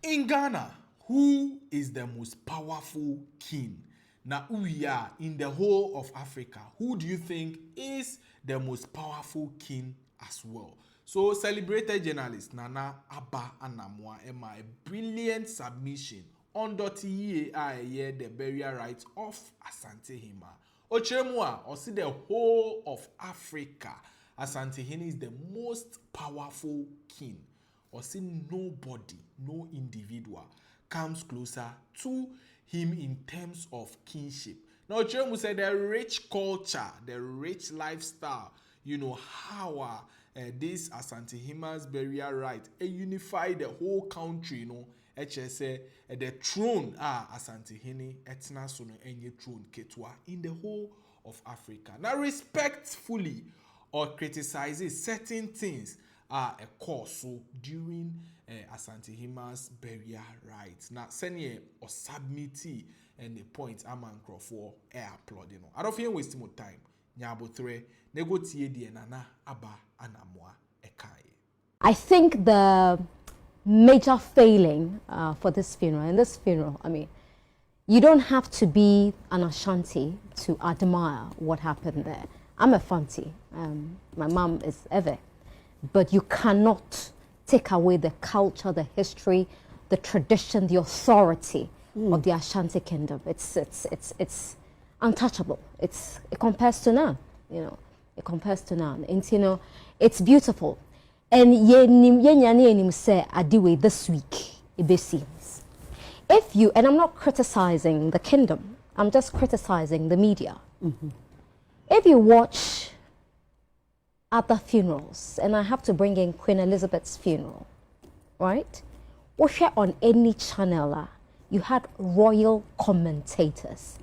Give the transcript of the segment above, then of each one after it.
In Ghana, who is the most powerful king? Now, we are in the whole of Africa. Who do you think is the most powerful king as well? So, celebrated journalist Nana Aba Anamoah, a brilliant submission on .ea the burial rights of Asantehene. Ochemua, or see the whole of Africa. Asantehene is the most powerful king. Or see nobody, no individual comes closer to him in terms of kingship. Now, Ochemua said the rich culture, the rich lifestyle, you know, how this Asantehene's burial right unify the whole country, you know. HSA the throne Asantehene etna so no enye throne ketwa in the whole of Africa. Now respectfully or criticizes certain things a course so during Asantehene's burial rites. Now senye or submittee and the point aman for applauding. I don't feel wasting more time. Nyabo 3 negotiate the Nana Aba Anamoah ekai. I think the major failing for this funeral, I mean, you don't have to be an Ashanti to admire what happened there. I'm a Fanti, my mom is Eve, but you cannot take away the culture, the history, the tradition, the authority of the Ashanti kingdom. It's untouchable. It compares to none, you know. It compares to none. And you know, it's beautiful. And ye say adiwe this week it seems. If you, and I'm not criticizing the kingdom, I'm just criticizing the media. If you watch other funerals, and I have to bring in Queen Elizabeth's funeral, right? Or share on any channel, you had royal commentators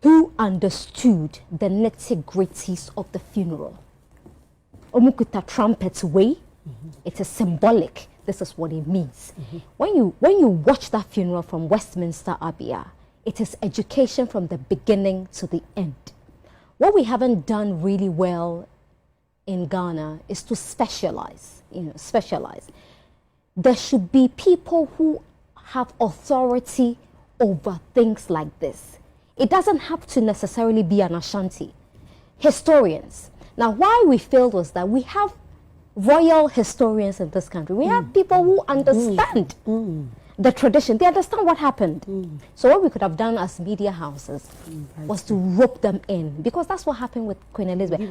who understood the nitty-gritties of the funeral. Omukuta trumpets way, it is symbolic. This is what it means. When you watch that funeral from Westminster Abbey, it is education from the beginning to the end. What we haven't done really well in Ghana is to specialize, specialize. There should be people who have authority over things like this. It doesn't have to necessarily be an Ashanti. Historians. Now, why we failed was that we have royal historians in this country. We have people who understand the tradition. They understand what happened. So what we could have done as media houses was to rope them in, because that's what happened with Queen Elizabeth.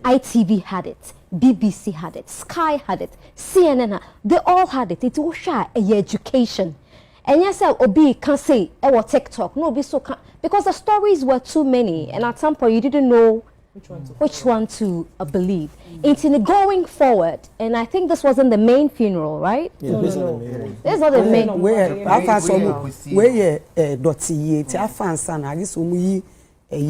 ITV had it, BBC had it, Sky had it, CNN had it. They all had it. It was education. And yes, Obi can say, or TikTok, no, be so because the stories were too many, and at some point you didn't know which one to believe. It's in going forward, and I think this wasn't the main funeral, right? Yeah, this is not the main. You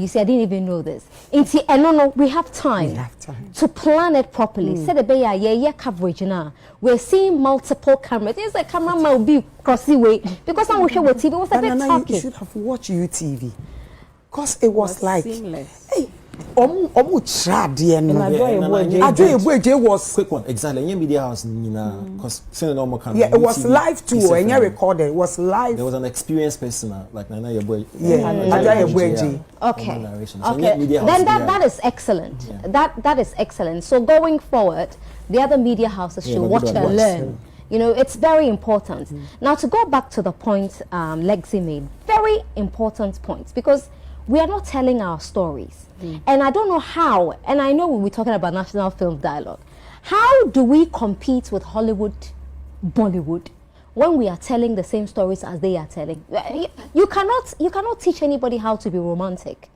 see, I didn't even know this. No, we have time to plan it properly. Say the coverage now. We're seeing multiple cameras. There's a camera will be crossing way because I'm watching what TV was a bit talking. You should have watched UTV, because it was like, seamless. Hey, was quick one exactly. Media house, because yeah, it was live too, and you recorded. It was live. There was an experienced person like Nana Aba. Okay. Then that is excellent. Yeah. That is excellent. So going forward, the other media houses should watch and learn. You know, it's very important. Now to go back to the point Lexi made, very important points, because we are not telling our stories. And I don't know how, and I know we're talking about National Film Dialogue. How do we compete with Hollywood, Bollywood, when we are telling the same stories as they are telling? You cannot teach anybody how to be romantic.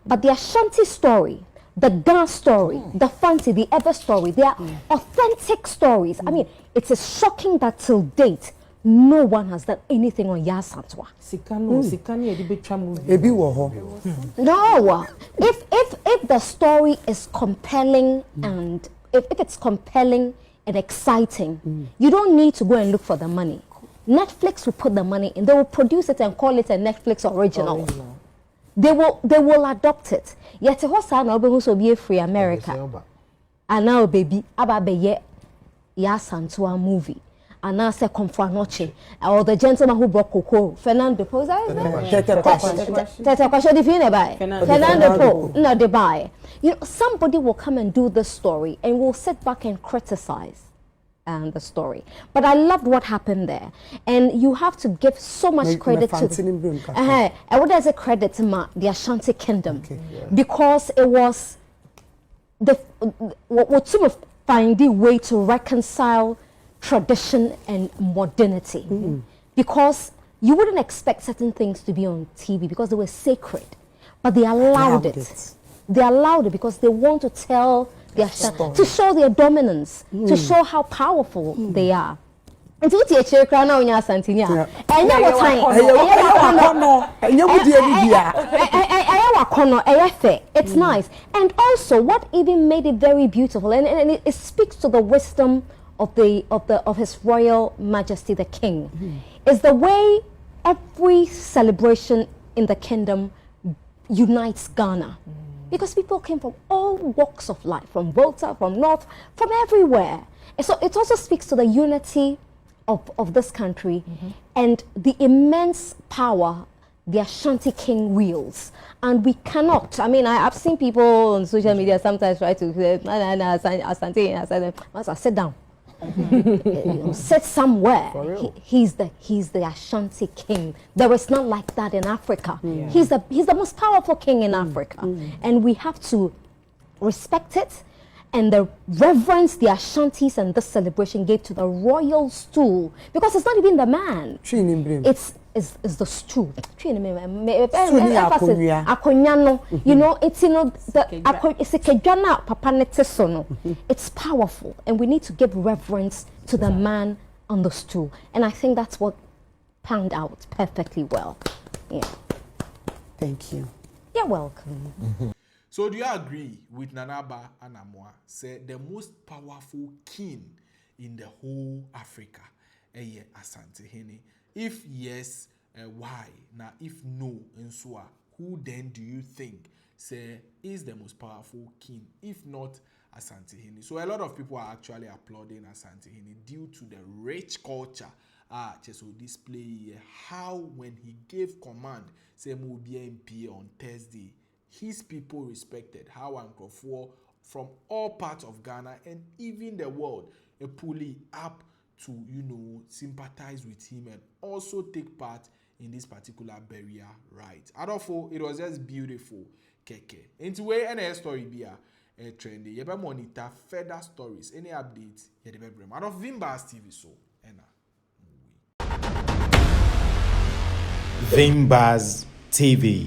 But the Ashanti story, the Ga story, the Fanti, the Ever story, they are authentic stories. I mean, it is shocking that till date, no one has done anything on Yasantwa. No, if the story is compelling and if it's compelling and exciting, you don't need to go and look for the money. Netflix will put the money in. They will produce it and call it a Netflix original. They will adopt it. Yet it was also be free America. and now baby aba be ye ya Santua movie. And now say Confranoche or the gentleman who brought cocoa, Fernando Poe. Fernando Poe, no they buy. You know, somebody will come and do the story and will sit back and criticize the story. But I loved what happened there, and you have to give so much credit to. And what does it credit to the Ashanti Kingdom? Because it was what sort of finding a way to reconcile tradition and modernity, because you wouldn't expect certain things to be on TV because they were sacred, but they allowed it. They allowed it because they want to tell their to show their dominance, to show how powerful they are. And to teach you crown on your Asantehene. And you what time? It's nice. And also, what even made it very beautiful, and it speaks to the wisdom of His Royal Majesty the King, is the way every celebration in the kingdom unites Ghana, because people came from all walks of life, from Volta, from North, from everywhere. And so it also speaks to the unity of this country and the immense power the Ashanti King wields. And we cannot, I mean, I've seen people on social media sometimes try to say, Asantehene, I sit down. Sit somewhere. He's the Ashanti King. There is not like that in Africa. He's the most powerful king in Africa, and we have to respect it, and the reverence the Ashantis and this celebration gave to the royal stool, because it's not even the man. It's the stool. You know, it's it's powerful, and we need to give reverence to the man on the stool. And I think that's what panned out perfectly well. Yeah. Thank you. You're welcome. So do you agree with Nana Aba Anamoah? Say the most powerful king in the whole Africa, Asantehene? If yes, why? Now, if no, and so who then do you think is the most powerful king? If not Asantehene. So a lot of people are actually applauding Asantehene due to the rich culture just will display how when he gave command, say MP on Thursday, his people respected how Otumfuo from all parts of Ghana and even the world pulley up to, sympathize with him and also take part in this particular burial rite. Adolfo, it was just beautiful. Keke. Into way any story be a trendy. You better monitor further stories. Any updates? You better bring. Out of Vimbas TV so. Vimbas TV.